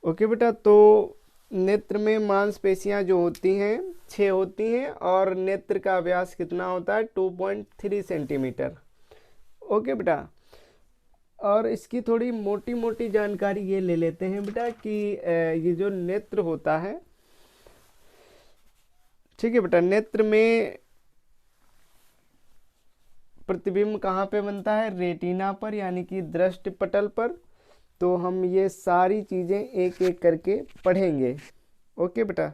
Okay बेटा, तो नेत्र में मांसपेशियां जो होती हैं 6 होती हैं और नेत्र का व्यास कितना होता है 2.3 सेंटीमीटर। ओके बेटा, और इसकी थोड़ी मोटी मोटी जानकारी ये ले लेते हैं बेटा कि ये जो नेत्र होता है, ठीक है बेटा, नेत्र में प्रतिबिंब कहाँ पे बनता है, रेटिना पर, यानी कि दृष्टि पटल पर। तो हम ये सारी चीज़ें एक एक करके पढ़ेंगे। ओके बेटा,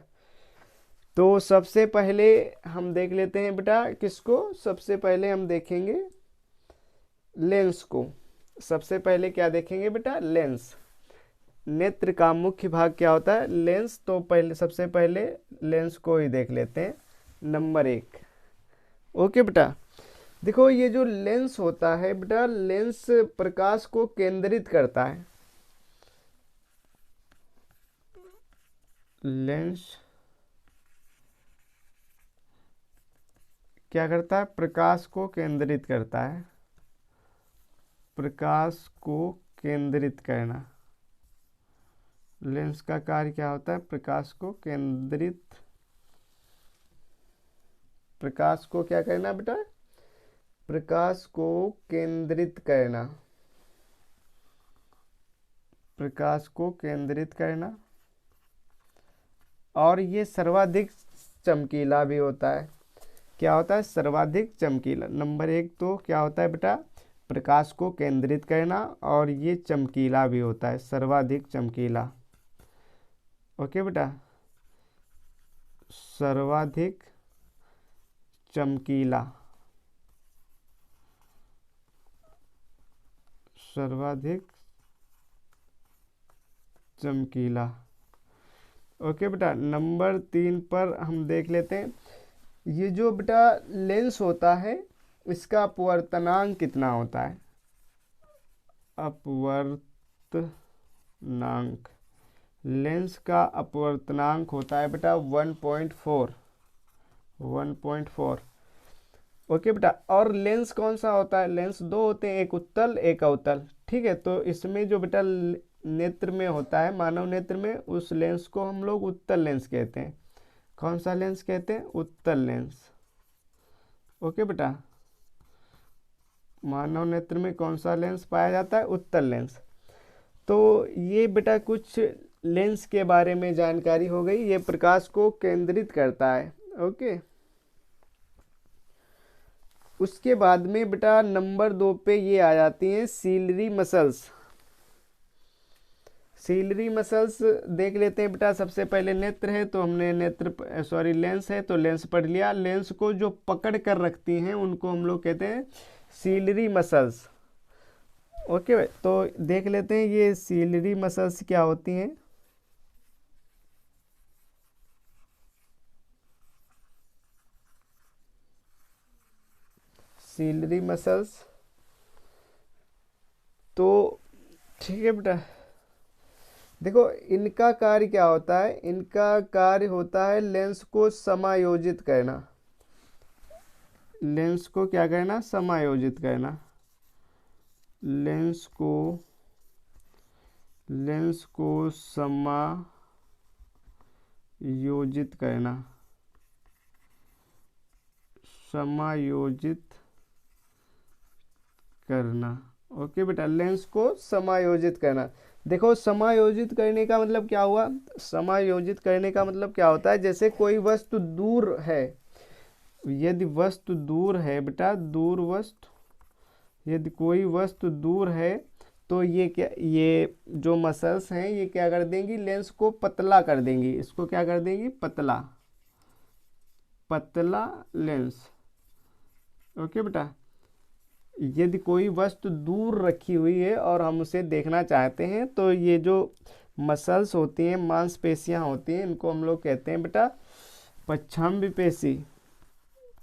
तो सबसे पहले हम देख लेते हैं बेटा किसको, सबसे पहले हम देखेंगे लेंस को। सबसे पहले क्या देखेंगे बेटा, लेंस। नेत्र का मुख्य भाग क्या होता है, लेंस। तो पहले सबसे पहले लेंस को ही देख लेते हैं, नंबर 1। ओके बेटा, देखो ये जो लेंस होता है बेटा, लेंस प्रकाश को केंद्रित करता है। लेंस क्या करता है, प्रकाश को केंद्रित करता है। प्रकाश को केंद्रित करना, लेंस का कार्य क्या होता है, प्रकाश को केंद्रित, प्रकाश को क्या करना बेटा, प्रकाश को केंद्रित करना, प्रकाश को केंद्रित करना। और ये सर्वाधिक चमकीला भी होता है। क्या होता है, सर्वाधिक चमकीला। नंबर 1 तो क्या होता है बेटा, प्रकाश को केंद्रित करना, और ये चमकीला भी होता है, सर्वाधिक चमकीला। ओके बेटा, सर्वाधिक चमकीला, सर्वाधिक चमकीला। ओके बेटा, नंबर 3 पर हम देख लेते हैं, ये जो बेटा लेंस होता है इसका अपवर्तनांक कितना होता है। अपवर्तनांक, लेंस का अपवर्तनांक होता है बेटा 1.4। 1.4। ओके बेटा, और लेंस कौन सा होता है, लेंस 2 होते हैं, एक उत्तल एक अवतल। ठीक है, तो इसमें जो बेटा नेत्र में होता है, मानव नेत्र में, उस लेंस को हम लोग उत्तल लेंस कहते हैं। कौन सा लेंस कहते हैं, उत्तल लेंस। ओके बेटा, मानव नेत्र में कौन सा लेंस पाया जाता है, उत्तल लेंस। तो ये बेटा कुछ लेंस के बारे में जानकारी हो गई, ये प्रकाश को केंद्रित करता है। ओके, उसके बाद में बेटा नंबर 2 पे ये आ जाती हैं सीलरी मसल्स। सीलरी मसल्स देख लेते हैं बेटा। सबसे पहले नेत्र है तो हमने नेत्र, सॉरी लेंस है तो लेंस पढ़ लिया। लेंस को जो पकड़ कर रखती हैं उनको हम लोग कहते हैं सीलरी मसल्स। ओके भाई, तो देख लेते हैं ये सीलरी मसल्स क्या होती हैं। सीलरी मसल्स, तो ठीक है बेटा, देखो इनका कार्य क्या होता है, इनका कार्य होता है लेंस को समायोजित करना। लेंस को क्या करना, समायोजित करना। लेंस को समायोजित करना, समायोजित करना। ओके बेटा, लेंस को समायोजित करना। देखो समायोजित करने का मतलब क्या हुआ, समायोजित करने का मतलब क्या होता है, जैसे कोई वस्तु दूर है, यदि वस्तु दूर है बेटा, दूर वस्तु, यदि कोई वस्तु दूर है तो ये क्या, ये जो मसल्स हैं ये क्या कर देंगी, लेंस को पतला कर देंगी। इसको क्या कर देंगी, पतला, पतला लेंस। ओके बेटा, यदि कोई वस्तु दूर रखी हुई है और हम उसे देखना चाहते हैं तो ये जो मसल्स होती हैं, मांसपेशियां होती हैं, इनको हम लोग कहते हैं बेटा पच्छम पेशी।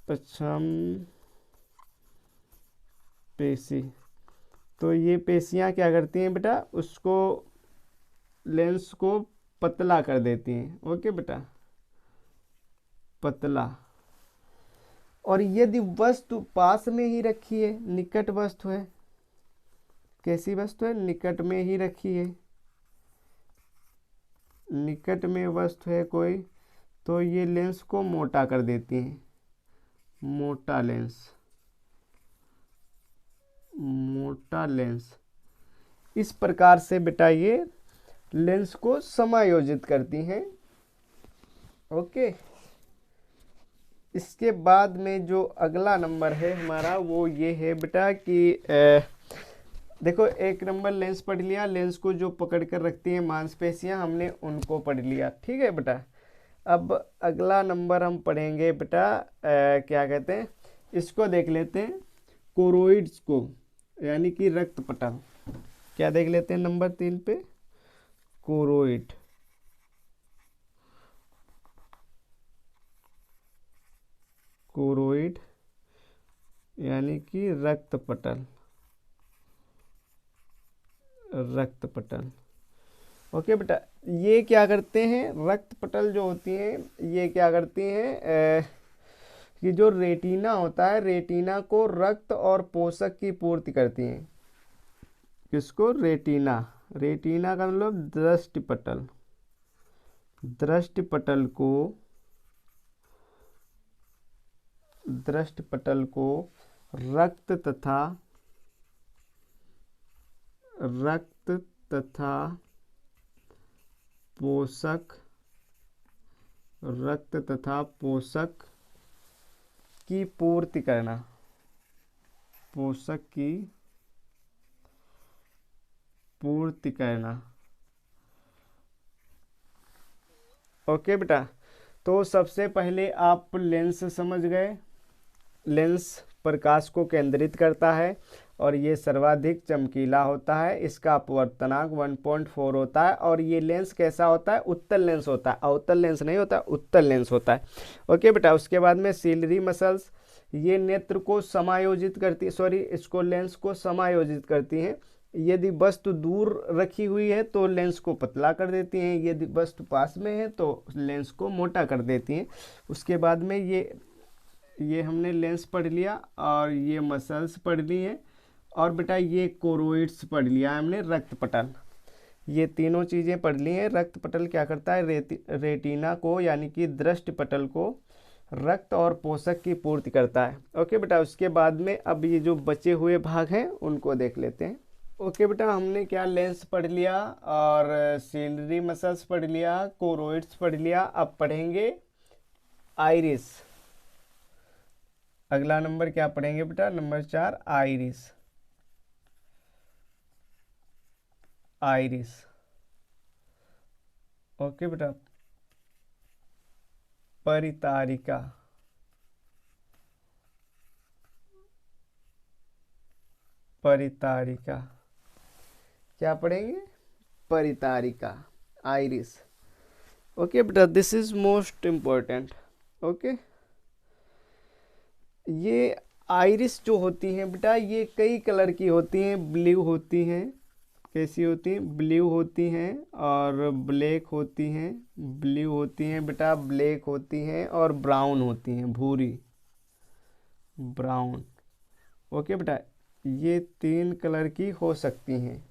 पच्छम पेशी। तो ये पेशियां क्या करती हैं बेटा, उसको, लेंस को पतला कर देती हैं। ओके बेटा, पतला। और यदि वस्तु पास में ही रखी है, निकट वस्तु है, कैसी वस्तु है, निकट में ही रखी है, निकट में वस्तु है कोई, तो ये लेंस को मोटा कर देती हैं, मोटा लेंस, मोटा लेंस। इस प्रकार से बेटा ये लेंस को समायोजित करती हैं। ओके, इसके बाद में जो अगला नंबर है हमारा वो ये है बेटा कि देखो, एक नंबर लेंस पढ़ लिया, लेंस को जो पकड़ कर रखती हैं मांसपेशियां, हमने उनको पढ़ लिया। ठीक है बेटा, अब अगला नंबर हम पढ़ेंगे बेटा क्या कहते हैं, इसको देख लेते हैं, कोरोइड्स को, यानी कि रक्त पटल। क्या देख लेते हैं नंबर 3 पे, कोरोइड। कोरोइड यानी कि रक्त पटल, रक्त पटल। ओके बेटा, ये क्या करते हैं, रक्त पटल जो होती हैं ये क्या करती हैं कि जो रेटिना होता है, रेटिना को रक्त और पोषक की पूर्ति करती हैं। किसको, रेटिना, रेटिना का मतलब दृष्टि पटल, दृष्टि पटल को, दृष्टि पटल को रक्त तथा पोषक, रक्त तथा पोषक की पूर्ति करना, पोषक की पूर्ति करना। ओके बेटा, तो सबसे पहले आप लेंस समझ गए। लेंस प्रकाश को केंद्रित करता है और ये सर्वाधिक चमकीला होता है, इसका अपवर्तनांक 1.4 होता है, और ये लेंस कैसा होता है, उत्तल लेंस होता है, अवतल लेंस नहीं होता, उत्तल लेंस होता है। ओके बेटा, उसके बाद में सीलरी मसल्स, ये नेत्र को समायोजित करती, इसको लेंस को समायोजित करती हैं। यदि वस्तु दूर रखी हुई है तो लेंस को पतला कर देती हैं, यदि वस्तु पास में है तो लेंस को मोटा कर देती हैं। उसके बाद में ये हमने लेंस पढ़ लिया और ये मसल्स पढ़ ली हैं, और बेटा ये कोरोइड्स पढ़ लिया हमने, रक्त पटल। ये तीनों चीज़ें पढ़ ली हैं। रक्त पटल क्या करता है, रेटिना को यानी कि दृष्टि पटल को रक्त और पोषक की पूर्ति करता है। ओके बेटा, उसके बाद में अब ये जो बचे हुए भाग हैं उनको देख लेते हैं। ओके बेटा, हमने क्या लेंस पढ़ लिया और सीलरी मसल्स पढ़ लिया, कोरोइड्स पढ़ लिया। अब पढ़ेंगे आइरिस। अगला नंबर क्या पढ़ेंगे बेटा, नंबर 4, आइरिस। आइरिस। ओके बेटा, परितारिका, परितारिका। क्या पढ़ेंगे, परितारिका, आइरिस। ओके बेटा, this is most important. Okay, ये आइरिस जो होती हैं बेटा, ये कई कलर की होती हैं। ब्लू होती हैं, कैसी होती हैं, ब्लू होती हैं, और ब्लैक होती हैं, ब्लू होती हैं बेटा, ब्लैक होती हैं, और ब्राउन होती हैं, भूरी, ब्राउन। ओके बेटा, ये 3 कलर की हो सकती हैं।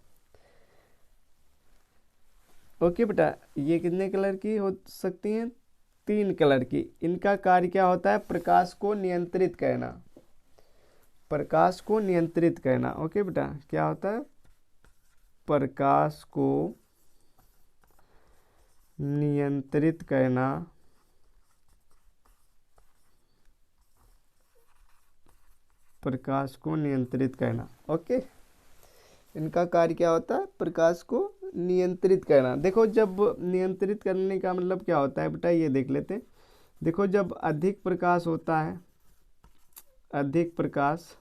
ओके बेटा, ये कितने कलर की हो सकती हैं, 3 कलर की। इनका कार्य क्या होता है, प्रकाश को नियंत्रित करना, प्रकाश को नियंत्रित करना। ओके बेटा, क्या होता है, प्रकाश को नियंत्रित करना, प्रकाश को नियंत्रित करना। ओके, इनका कार्य क्या होता है, प्रकाश को नियंत्रित करना। देखो, जब नियंत्रित करने का मतलब क्या होता है बेटा, ये देख लेते हैं। देखो, जब अधिक प्रकाश होता है, अधिक प्रकाश,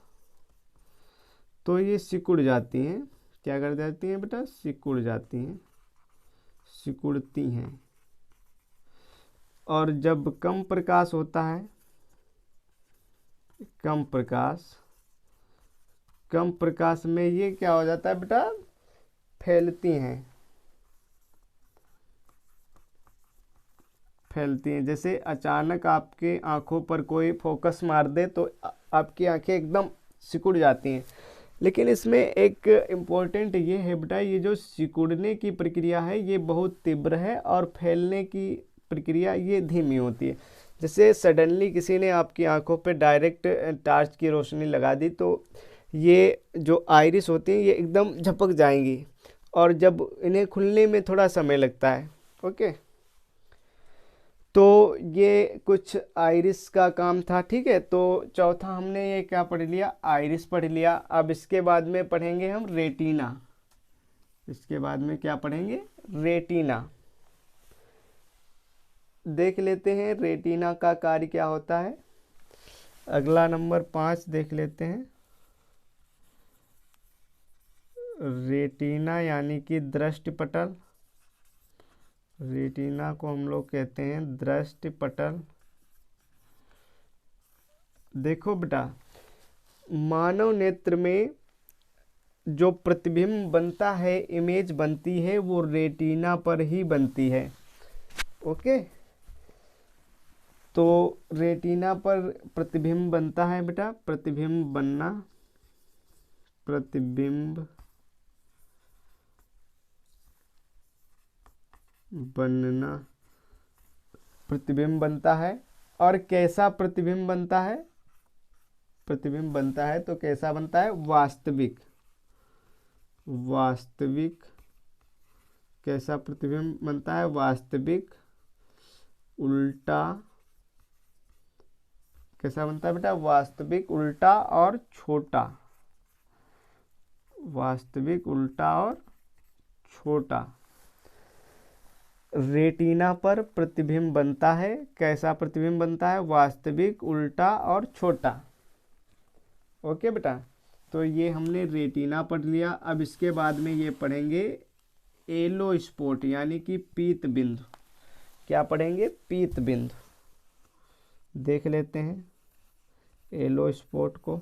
तो ये सिकुड़ जाती हैं। क्या कर जाती हैं बेटा, सिकुड़ जाती हैं, सिकुड़ती हैं। और जब कम प्रकाश होता है, कम प्रकाश, कम प्रकाश में ये क्या हो जाता है बेटा, फैलती हैं, फैलती हैं। जैसे अचानक आपके आंखों पर कोई फोकस मार दे तो आपकी आंखें एकदम सिकुड़ जाती हैं। लेकिन इसमें एक इम्पोर्टेंट ये है बेटा, ये जो सिकुड़ने की प्रक्रिया है ये बहुत तीव्र है और फैलने की प्रक्रिया ये धीमी होती है। जैसे सडनली किसी ने आपकी आंखों पे डायरेक्ट टार्च की रोशनी लगा दी तो ये जो आइरिस होती हैं ये एकदम झपक जाएंगी और जब इन्हें खुलने में थोड़ा समय लगता है। ओके, तो ये कुछ आइरिस का काम था। ठीक है, तो चौथा हमने ये क्या पढ़ लिया, आइरिस पढ़ लिया। अब इसके बाद में पढ़ेंगे हम रेटिना। इसके बाद में क्या पढ़ेंगे, रेटिना। देख लेते हैं रेटिना का कार्य क्या होता है। अगला नंबर 5 देख लेते हैं। रेटिना यानी कि दृष्टिपटल। रेटिना को हम लोग कहते हैं दृष्टिपटल। देखो बेटा, मानव नेत्र में जो प्रतिबिंब बनता है, इमेज बनती है, वो रेटिना पर ही बनती है। ओके, तो रेटिना पर प्रतिबिंब बनता है बेटा, प्रतिबिंब बनना, प्रतिबिंब बनना, प्रतिबिंब बनता है। और कैसा प्रतिबिंब बनता है, प्रतिबिंब बनता है तो कैसा बनता है, वास्तविक। वास्तविक कैसा प्रतिबिंब बनता है, वास्तविक, उल्टा। कैसा बनता है बेटा, वास्तविक, उल्टा और छोटा। वास्तविक, उल्टा और छोटा। रेटिना पर प्रतिबिंब बनता है, कैसा प्रतिबिंब बनता है, वास्तविक, उल्टा और छोटा। ओके बेटा, तो ये हमने रेटिना पढ़ लिया। अब इसके बाद में ये पढ़ेंगे एलो स्पॉट यानी कि पीत बिंदु। क्या पढ़ेंगे, पीत बिंदु। देख लेते हैं एलो स्पॉट को।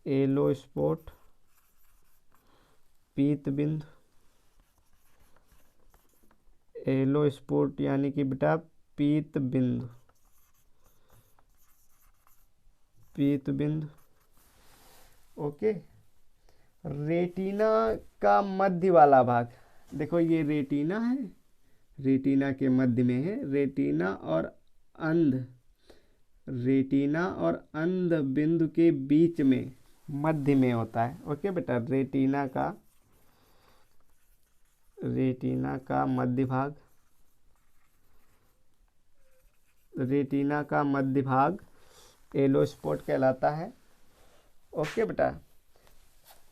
एलो स्पॉट, पीत बिंदु। एलो स्पॉट यानी कि बेटा पीत बिंदु, पीत बिंदु। ओके, रेटिना का मध्य वाला भाग, देखो ये रेटिना है, रेटिना के मध्य में है। रेटिना और अंध, रेटिना और अंध बिंदु के बीच में, मध्य में होता है। ओके बेटा, रेटिना का, रेटिना का मध्य भाग, रेटिना का मध्य भाग एलो स्पॉट कहलाता है। ओके बेटा,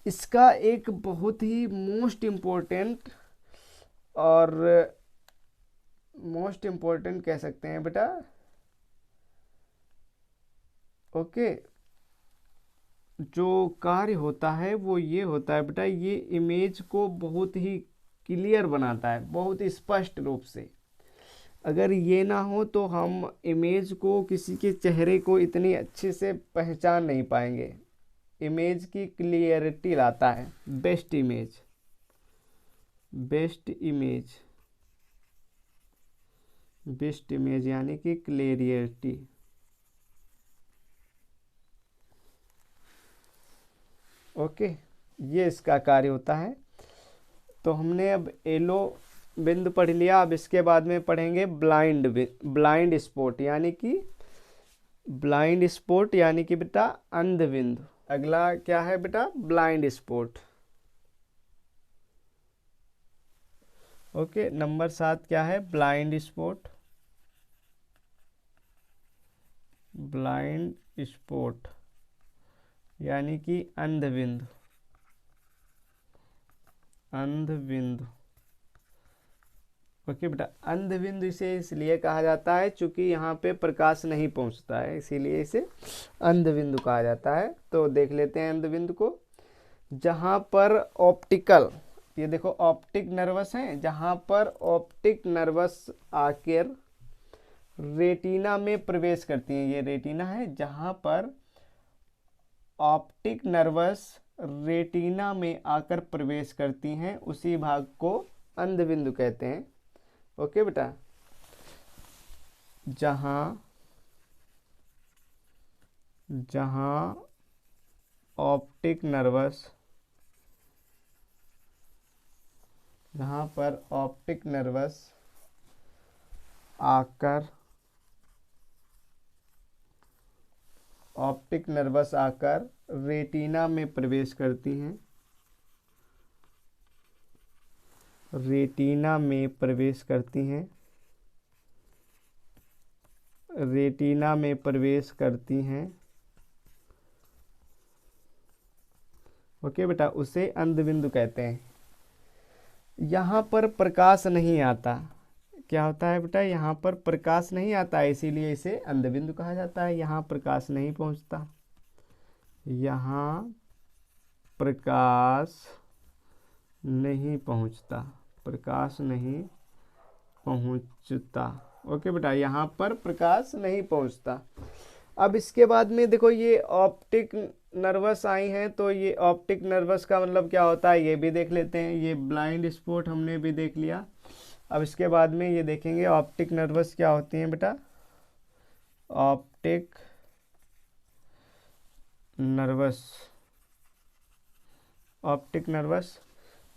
इसका एक बहुत ही मोस्ट इम्पोर्टेंट और मोस्ट इम्पोर्टेंट कह सकते हैं बेटा। ओके, जो कार्य होता है वो ये होता है बेटा, ये इमेज को बहुत ही क्लियर बनाता है, बहुत स्पष्ट रूप से। अगर ये ना हो तो हम इमेज को, किसी के चेहरे को इतनी अच्छे से पहचान नहीं पाएंगे। इमेज की क्लियरिटी लाता है best image, best image, best image यानी कि क्लियरिटी। ओके, ये इसका कार्य होता है। तो हमने अब एलो बिंदु पढ़ लिया। अब इसके बाद में पढ़ेंगे ब्लाइंड स्पॉट यानी कि, ब्लाइंड स्पॉट यानी कि बेटा अंध बिंदु। अगला क्या है बेटा, ब्लाइंड स्पॉट। ओके, नंबर 7 क्या है, ब्लाइंड स्पॉट। ब्लाइंड स्पॉट यानी कि अंध बिंदु, अंध बिंदु। ओके बेटा, अंध बिंदु इसे इसलिए कहा जाता है क्योंकि यहाँ पे प्रकाश नहीं पहुँचता है, इसीलिए इसे अंध बिंदु कहा जाता है। तो देख लेते हैं अंध बिंदु को। जहाँ पर ऑप्टिकल, ये देखो ऑप्टिक नर्वस है, जहाँ पर ऑप्टिक नर्वस आकर रेटिना में प्रवेश करती हैं, ये रेटिना है, जहाँ पर ऑप्टिक नर्वस रेटिना में आकर प्रवेश करती हैं, उसी भाग को अंध बिंदु कहते हैं। ओके बेटा, जहाँ ऑप्टिक नर्वस, यहाँ पर ऑप्टिक नर्वस आकर रेटिना में प्रवेश करती हैं, रेटिना में प्रवेश करती हैं, रेटिना में प्रवेश करती हैं। ओके बेटा, उसे अंधबिंदु कहते हैं। यहाँ पर प्रकाश नहीं आता। क्या होता है बेटा, यहाँ पर प्रकाश नहीं आता, इसीलिए इसे अंधबिंदु कहा जाता है। यहाँ प्रकाश नहीं पहुँचता, यहाँ प्रकाश नहीं पहुँचता, प्रकाश नहीं पहुँचता। ओके बेटा, यहाँ पर प्रकाश नहीं पहुँचता। अब इसके बाद में देखो ये ऑप्टिक नर्वस आई हैं, तो ये ऑप्टिक नर्वस का मतलब क्या होता है ये भी देख लेते हैं। ये ब्लाइंड स्पॉट हमने भी देख लिया। अब इसके बाद में ये देखेंगे ऑप्टिक नर्वस क्या होती हैं बेटा। ऑप्टिक नर्वस, ऑप्टिक नर्वस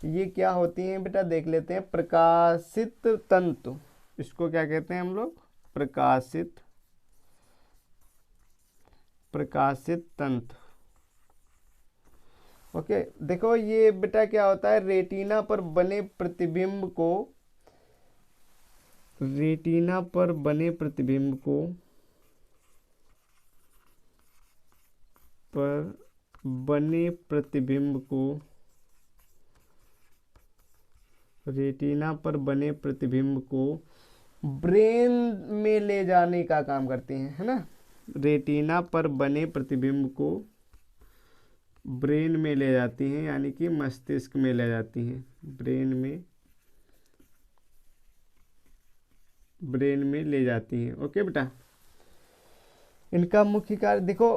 ये क्या होती हैं बेटा, देख लेते हैं। प्रकाशित तंतु, इसको क्या कहते हैं हम लोग, प्रकाशित तंतु। ओके, देखो ये बेटा क्या होता है, रेटिना पर बने प्रतिबिंब को, रेटिना पर बने प्रतिबिंब को, रेटिना पर बने प्रतिबिंब को ब्रेन में ले जाने का काम करती हैं, है ना। रेटिना पर बने प्रतिबिंब को ब्रेन में ले जाती हैं, यानी कि मस्तिष्क में ले जाती हैं, ब्रेन में ले जाती हैं। ओके बेटा, इनका मुख्य कार्य देखो,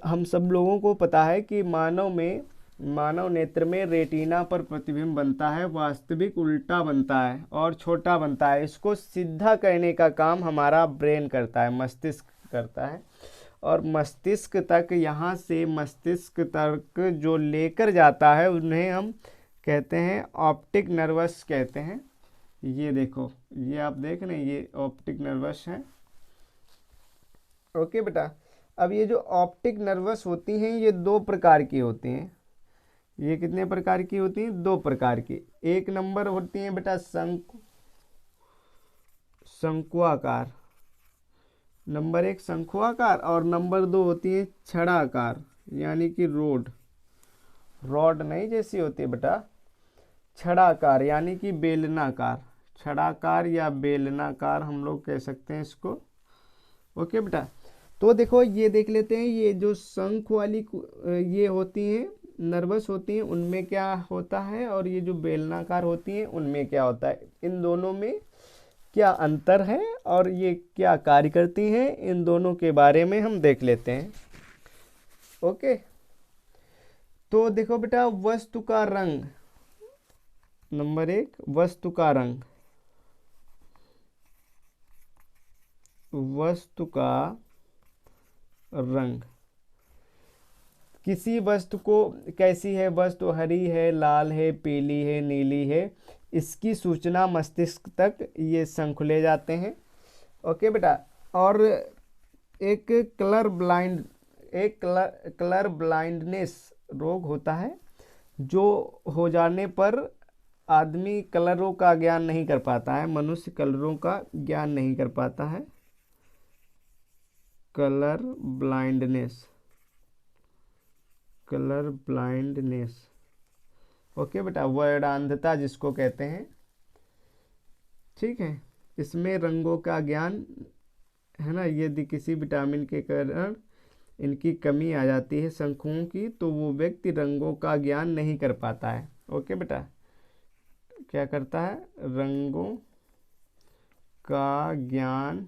हम सब लोगों को पता है कि मानव नेत्र में रेटिना पर प्रतिबिंब बनता है, वास्तविक उल्टा बनता है और छोटा बनता है। इसको सीधा करने का काम हमारा ब्रेन करता है, मस्तिष्क करता है। और मस्तिष्क तक, यहाँ से मस्तिष्क तक जो लेकर जाता है उन्हें हम कहते हैं ऑप्टिक नर्वस कहते हैं। ये देखो, ये आप देख रहे हैं, ये ऑप्टिक नर्वस है। ओके बेटा, अब ये जो ऑप्टिक नर्वस होती हैं ये दो प्रकार की होती हैं। ये कितने प्रकार की होती हैं, दो प्रकार की। एक नंबर होती हैं बेटा शंक्वाकार, नंबर एक शंक्वाकार, और नंबर दो होती है छड़ाकार, यानी कि रॉड नहीं जैसी होती है बेटा, छड़ाकार यानी कि बेलनाकार, छड़ाकार या बेलनाकार हम लोग कह सकते हैं इसको। ओके बेटा, तो देखो ये देख लेते हैं, ये जो शंख वाली ये होती हैं नर्वस होती हैं उनमें क्या होता है, और ये जो बेलनाकार होती हैं उनमें क्या होता है, इन दोनों में क्या अंतर है और ये क्या कार्य करती हैं, इन दोनों के बारे में हम देख लेते हैं। ओके, तो देखो बेटा, वस्तु का रंग, नंबर एक वस्तु का रंग, वस्तु का रंग, किसी वस्तु को कैसी है वस्तु, हरी है, लाल है, पीली है, नीली है, इसकी सूचना मस्तिष्क तक ये शंख ले जाते हैं। ओके बेटा, और एक कलर ब्लाइंडनेस रोग होता है, जो हो जाने पर आदमी कलरों का ज्ञान नहीं कर पाता है, मनुष्य कलरों का ज्ञान नहीं कर पाता है। Colour blindness. ओके बेटा, वर्णांधता जिसको कहते हैं, ठीक है। इसमें रंगों का ज्ञान है ना, यदि किसी विटामिन के कारण इनकी कमी आ जाती है शंखुओं की, तो वो व्यक्ति रंगों का ज्ञान नहीं कर पाता है। ओके बेटा, क्या करता है, रंगों का ज्ञान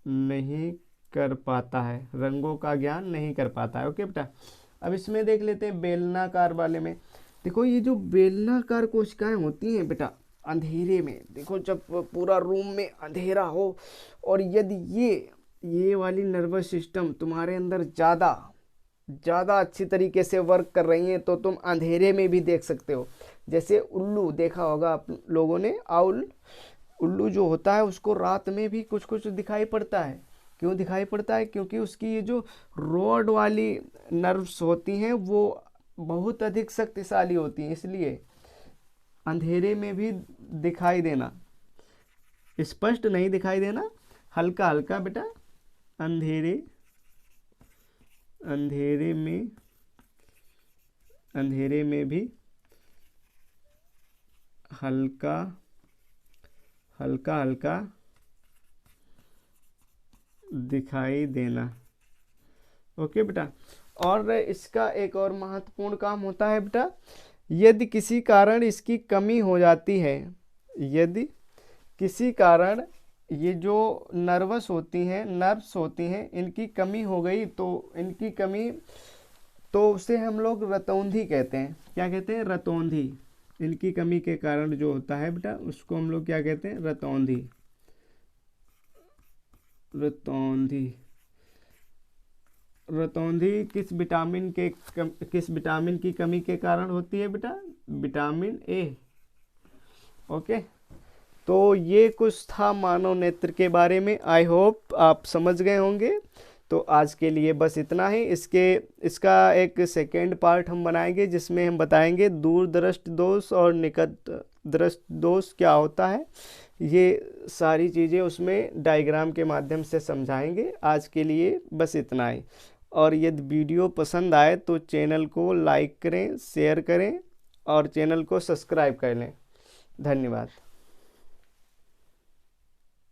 नहीं कर पाता है, रंगों का ज्ञान नहीं कर पाता है। ओके बेटा, अब इसमें देख लेते हैं बेलनाकार वाले में। देखो ये जो बेलनाकार कोशिकाएं होती हैं बेटा, अंधेरे में देखो, जब पूरा रूम में अंधेरा हो और यदि ये वाली नर्वस सिस्टम तुम्हारे अंदर ज़्यादा ज़्यादा अच्छी तरीके से वर्क कर रही हैं तो तुम अंधेरे में भी देख सकते हो। जैसे उल्लू देखा होगा आप लोगों ने, आउल, उल्लू जो होता है उसको रात में भी कुछ कुछ दिखाई पड़ता है। क्यों दिखाई पड़ता है? क्योंकि उसकी ये जो रोड वाली नर्व्स होती हैं वो बहुत अधिक शक्तिशाली होती हैं, इसलिए अंधेरे में भी दिखाई देना, स्पष्ट नहीं दिखाई देना, हल्का हल्का बेटा, अंधेरे अंधेरे में, अंधेरे में भी हल्का हल्का हल्का दिखाई देना। ओके बेटा। और इसका एक और महत्वपूर्ण काम होता है बेटा, यदि किसी कारण इसकी कमी हो जाती है, यदि किसी कारण ये जो नर्व्स होती हैं इनकी कमी हो गई, तो इनकी कमी, तो उसे हम लोग रतौंधी कहते हैं। क्या कहते हैं? रतौंधी। इनकी कमी के कारण जो होता है बेटा उसको हम लोग क्या कहते हैं? रतौंधी। रतौंधी। रतौंधी किस विटामिन की कमी के कारण होती है बेटा? Vitamin A. ओके। तो ये कुछ था मानव नेत्र के बारे में। आई होप आप समझ गए होंगे। तो आज के लिए बस इतना ही। इसका एक सेकेंड पार्ट हम बनाएंगे जिसमें हम बताएंगे दूर दृष्टि दोष और निकट दृष्टि दोष क्या होता है। ये सारी चीज़ें उसमें डायग्राम के माध्यम से समझाएंगे। आज के लिए बस इतना ही। और यदि वीडियो पसंद आए तो चैनल को लाइक करें, शेयर करें और चैनल को सब्सक्राइब कर लें। धन्यवाद।